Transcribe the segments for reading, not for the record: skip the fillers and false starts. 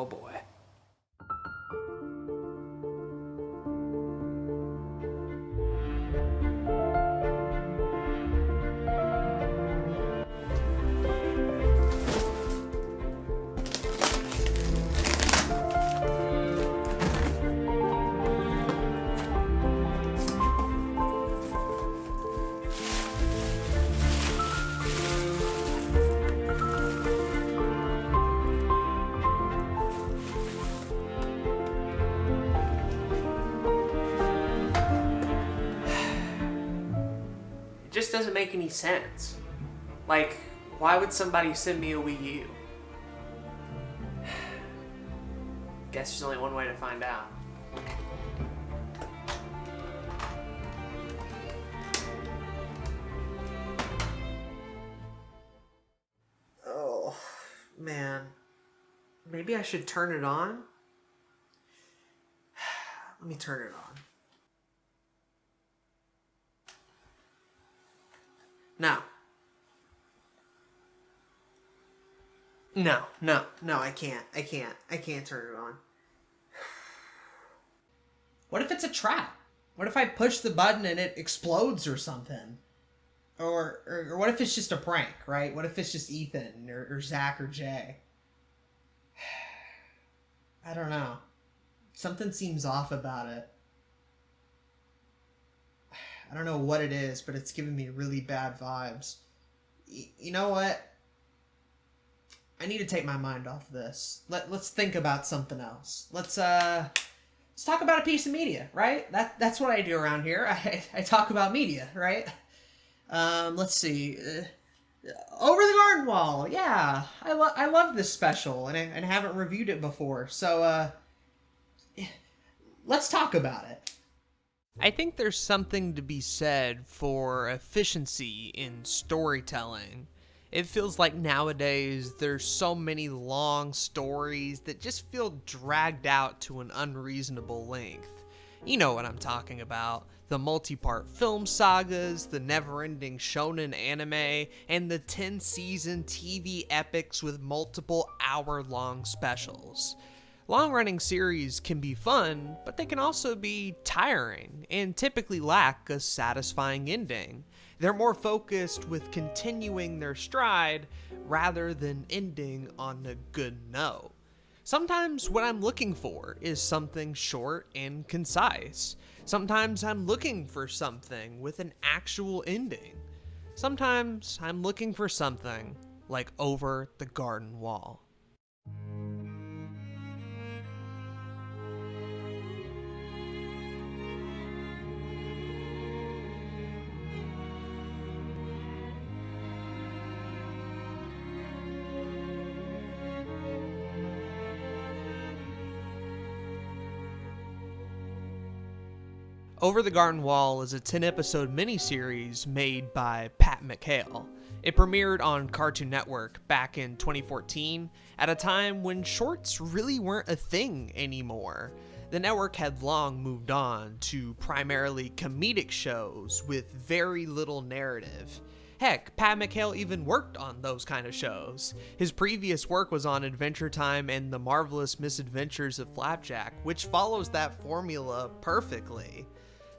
Oh boy. It just doesn't make any sense. Like, why would somebody send me a Wii U? Guess there's only one way to find out. Oh, man. Maybe I should turn it on? Let me turn it on. No. No, I can't. I can't turn it on. What if it's a trap? What if I push the button and it explodes or something? Or what if it's just a prank, right? What if it's just Ethan or Zach or Jay? I don't know. Something seems off about it. I don't know what it is, but it's giving me really bad vibes. You know what? I need to take my mind off of this. Let's think about something else. Let's talk about a piece of media, right? That's what I do around here. I talk about media, right? Let's see. Over the Garden Wall. Yeah, I love this special, and I haven't reviewed it before. So let's talk about it. I think there's something to be said for efficiency in storytelling. It feels like nowadays there's so many long stories that just feel dragged out to an unreasonable length. You know what I'm talking about. The multi-part film sagas, the never-ending shonen anime, and the 10-season TV epics with multiple hour-long specials. Long-running series can be fun, but they can also be tiring and typically lack a satisfying ending. They're more focused with continuing their stride rather than ending on a good note. Sometimes what I'm looking for is something short and concise. Sometimes I'm looking for something with an actual ending. Sometimes I'm looking for something like Over the Garden Wall. Over the Garden Wall is a 10-episode miniseries made by Pat McHale. It premiered on Cartoon Network back in 2014, at a time when shorts really weren't a thing anymore. The network had long moved on to primarily comedic shows with very little narrative. Heck, Pat McHale even worked on those kind of shows. His previous work was on Adventure Time and The Marvelous Misadventures of Flapjack, which follows that formula perfectly.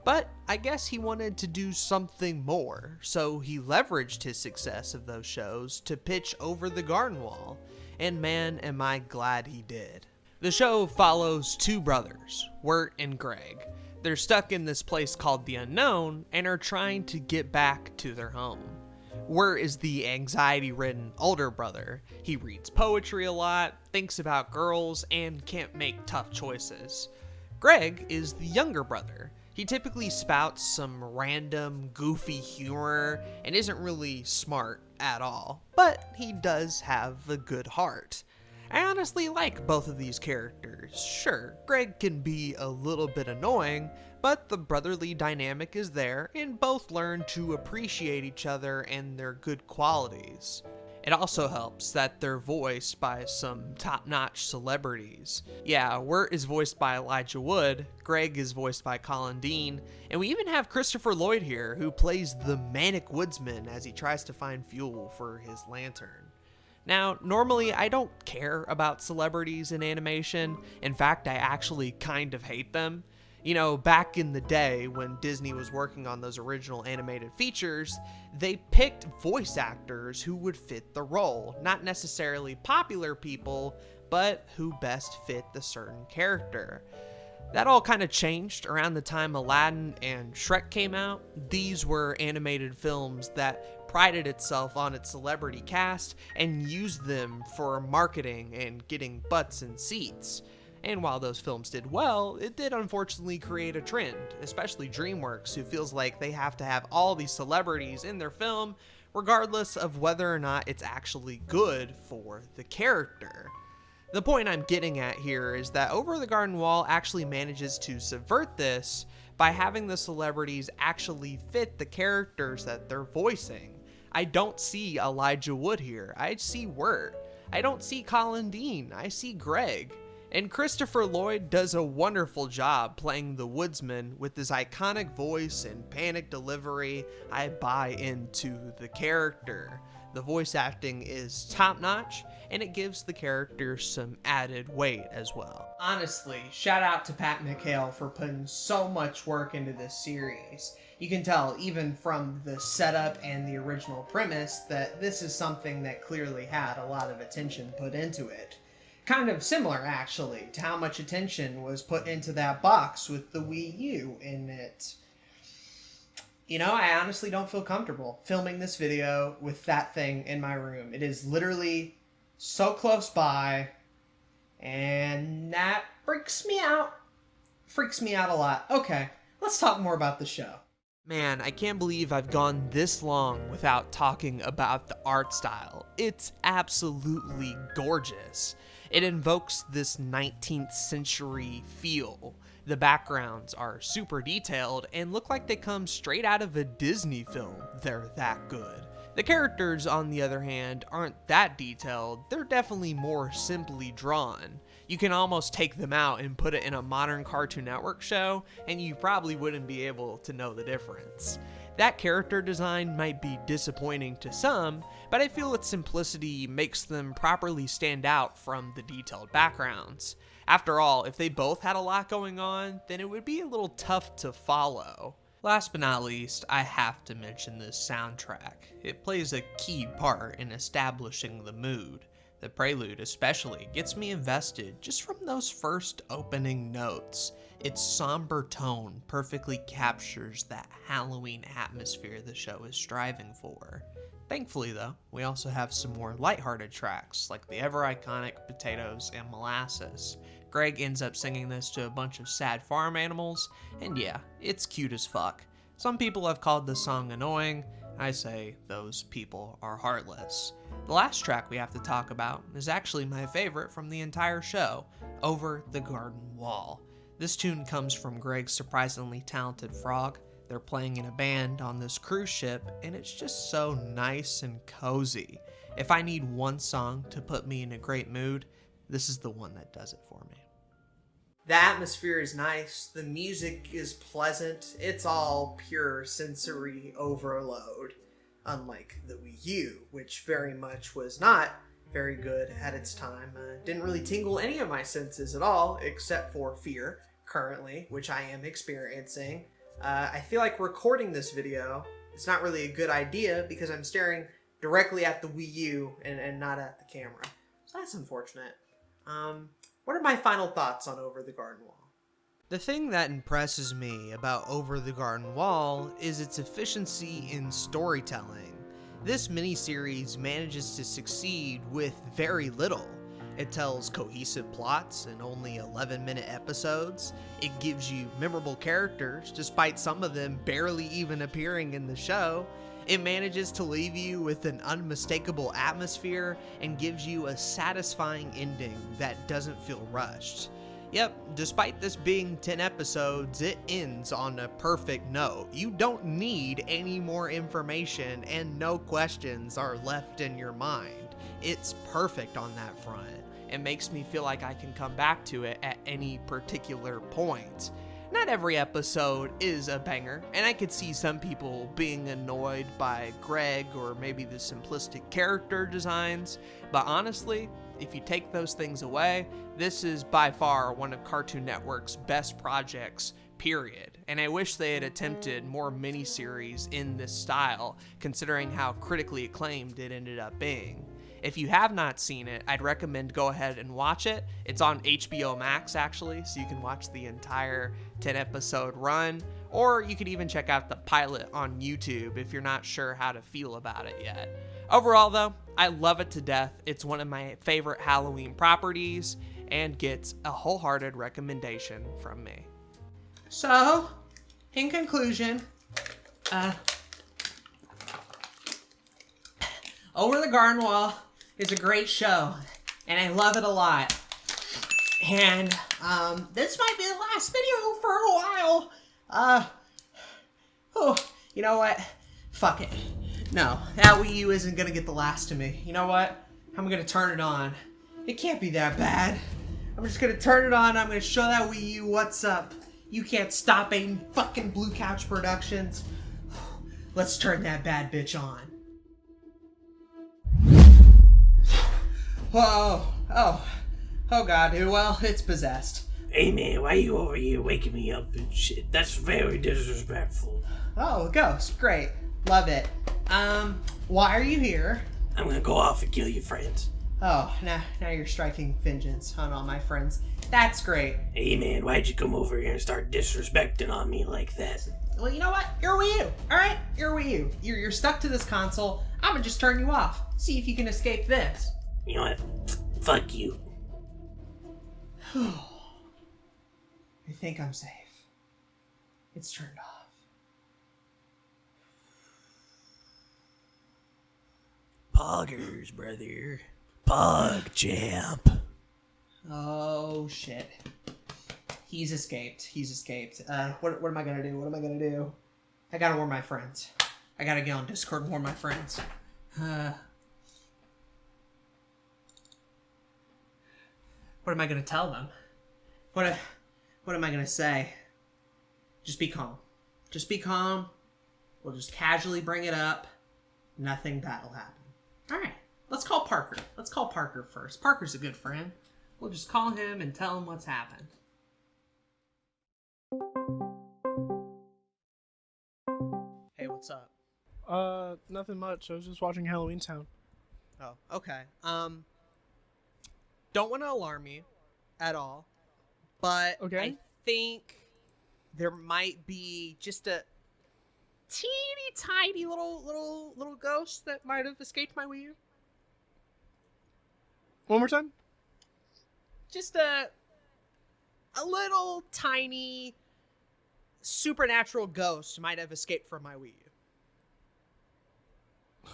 But I guess he wanted to do something more, so he leveraged his success of those shows to pitch Over the Garden Wall, and man, am I glad he did. The show follows two brothers, Wirt and Greg. They're stuck in this place called the Unknown and are trying to get back to their home. Wirt is the anxiety-ridden older brother. He reads poetry a lot, thinks about girls, and can't make tough choices. Greg is the younger brother. He typically spouts some random, goofy humor and isn't really smart at all, but he does have a good heart. I honestly like both of these characters. Sure, Greg can be a little bit annoying, but the brotherly dynamic is there, and both learn to appreciate each other and their good qualities. It also helps that they're voiced by some top-notch celebrities. Yeah, Wirt is voiced by Elijah Wood, Greg is voiced by Colin Dean, and we even have Christopher Lloyd here, who plays the manic woodsman as he tries to find fuel for his lantern. Now, normally I don't care about celebrities in animation. In fact, I actually kind of hate them. You know, back in the day when Disney was working on those original animated features, they picked voice actors who would fit the role, not necessarily popular people, but who best fit the certain character. That all kind of changed around the time Aladdin and Shrek came out. These were animated films that prided itself on its celebrity cast and used them for marketing and getting butts in seats. And while those films did well, it did unfortunately create a trend, especially DreamWorks, who feels like they have to have all these celebrities in their film, regardless of whether or not it's actually good for the character. The point I'm getting at here is that Over the Garden Wall actually manages to subvert this by having the celebrities actually fit the characters that they're voicing. I don't see Elijah Wood here, I see Wirt. I don't see Colin Dean, I see Greg. And Christopher Lloyd does a wonderful job playing the woodsman with his iconic voice and panic delivery. I buy into the character. The voice acting is top-notch, and it gives the character some added weight as well. Honestly, shout out to Pat McHale for putting so much work into this series. You can tell, even from the setup and the original premise, that this is something that clearly had a lot of attention put into it. Kind of similar, actually, to how much attention was put into that box with the Wii U in it. You know, I honestly don't feel comfortable filming this video with that thing in my room. It is literally so close by, and that freaks me out. Freaks me out a lot. Okay, let's talk more about the show. Man, I can't believe I've gone this long without talking about the art style. It's absolutely gorgeous. It invokes this 19th century feel. The backgrounds are super detailed and look like they come straight out of a Disney film. They're that good. The characters, on the other hand, aren't that detailed. They're definitely more simply drawn. You can almost take them out and put it in a modern Cartoon Network show, and you probably wouldn't be able to know the difference. That character design might be disappointing to some, but I feel its simplicity makes them properly stand out from the detailed backgrounds. After all, if they both had a lot going on, then it would be a little tough to follow. Last but not least, I have to mention this soundtrack. It plays a key part in establishing the mood. The prelude especially gets me invested just from those first opening notes. Its somber tone perfectly captures that Halloween atmosphere the show is striving for. Thankfully though, we also have some more lighthearted tracks, like the ever-iconic Potatoes and Molasses. Greg ends up singing this to a bunch of sad farm animals, and yeah, it's cute as fuck. Some people have called this song annoying. I say those people are heartless. The last track we have to talk about is actually my favorite from the entire show, Over the Garden Wall. This tune comes from Greg's surprisingly talented frog. They're playing in a band on this cruise ship, and it's just so nice and cozy. If I need one song to put me in a great mood, this is the one that does it for me. The atmosphere is nice, the music is pleasant, it's all pure sensory overload. Unlike the Wii U, which very much was not very good at its time. Didn't really tingle any of my senses at all, except for fear, currently, which I am experiencing. I feel like recording this video is not really a good idea because I'm staring directly at the Wii U and not at the camera. So that's unfortunate. What are my final thoughts on Over the Garden Wall? The thing that impresses me about Over the Garden Wall is its efficiency in storytelling. This miniseries manages to succeed with very little. It tells cohesive plots in only 11-minute episodes. It gives you memorable characters, despite some of them barely even appearing in the show. It manages to leave you with an unmistakable atmosphere and gives you a satisfying ending that doesn't feel rushed. Yep, despite this being 10 episodes, it ends on a perfect note. You don't need any more information and no questions are left in your mind. It's perfect on that front. It makes me feel like I can come back to it at any particular point. not every episode is a banger, and I could see some people being annoyed by Greg or maybe the simplistic character designs, but honestly, if you take those things away, this is by far one of Cartoon Network's best projects, period. And I wish they had attempted more miniseries in this style, considering how critically acclaimed it ended up being. If you have not seen it, I'd recommend go ahead and watch it. It's on HBO Max, actually, so you can watch the entire 10-episode run, or you could even check out the pilot on YouTube if you're not sure how to feel about it yet. Overall, though, I love it to death. It's one of my favorite Halloween properties and gets a wholehearted recommendation from me. So, in conclusion, Over the Garden Wall is a great show, and I love it a lot. And this might be the last video for a while. You know what? Fuck it. No, that Wii U isn't gonna get the last of me. You know what? I'm gonna turn it on. It can't be that bad. I'm just gonna turn it on. I'm gonna show that Wii U what's up. You can't stop a fucking Blue Couch Productions. Let's turn that bad bitch on. Oh God, well, it's possessed. Hey man, why you over here waking me up and shit? That's very disrespectful. Oh, a ghost, great. Love it. Why are you here? I'm gonna go off and kill your friends. Oh, now you're striking vengeance on all my friends. That's great. Hey man, why'd you come over here and start disrespecting on me like that? Well, you know what? You're Wii U, alright? You're Wii U. You're stuck to this console. I'm gonna just turn you off. See if you can escape this. You know what? Fuck you. I think I'm safe. It's turned off. Poggers, brother. Pog champ. Oh, shit. He's escaped. What am I gonna do? I gotta warn my friends. I gotta get on Discord and warn my friends. What am I gonna tell them? What am I gonna say? Just be calm. We'll just casually bring it up. Nothing bad will happen. Alright, let's call Parker. Let's call Parker first. Parker's a good friend. We'll just call him and tell him what's happened. Hey, what's up? Nothing much. I was just watching Halloween Town. Oh, okay. Don't want to alarm you at all, but Okay. I think there might be just a teeny tiny little ghost that might have escaped my Wii U. One more time? Just a little tiny supernatural ghost might have escaped from my Wii U.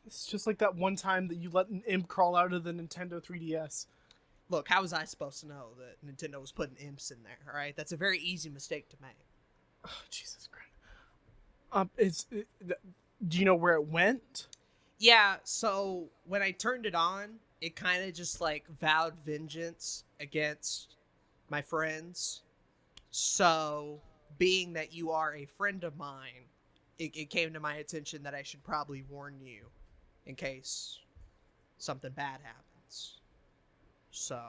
It's just like that one time that you let an imp crawl out of the Nintendo 3DS. Look, how was I supposed to know that Nintendo was putting imps in there, alright? That's a very easy mistake to make. Oh, Jesus Christ. Do you know where it went? Yeah, so when I turned it on, it kind of just like vowed vengeance against my friends. So, being that you are a friend of mine, it came to my attention that I should probably warn you in case something bad happens. So,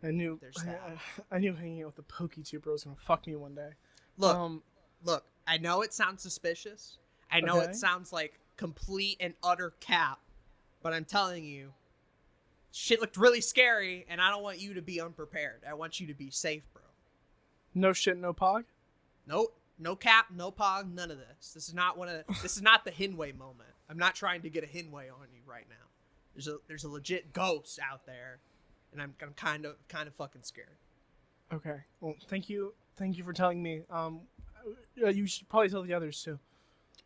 I knew there's that. I knew hanging out with the PokeTuber was gonna fuck me one day. Look, I know it sounds suspicious. I know Okay. it sounds like complete and utter cap, but I'm telling you, shit looked really scary, and I don't want you to be unprepared. I want you to be safe, bro. No shit, no pog? Nope, no cap, no pog, none of this. This is not the Hinway moment. I'm not trying to get a Hinway on you right now. There's a legit ghost out there, and I'm kind of fucking scared. Okay. Well, thank you for telling me. You should probably tell the others too.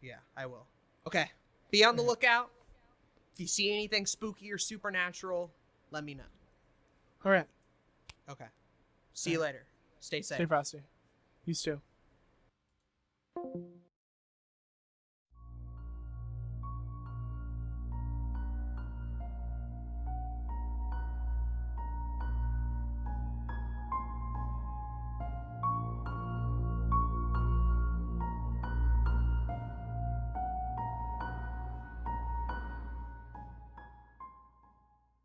Yeah, I will. Okay, be on the lookout. If you see anything spooky or supernatural, let me know. All right. Okay. See you later. Stay safe. Stay frosty. You too.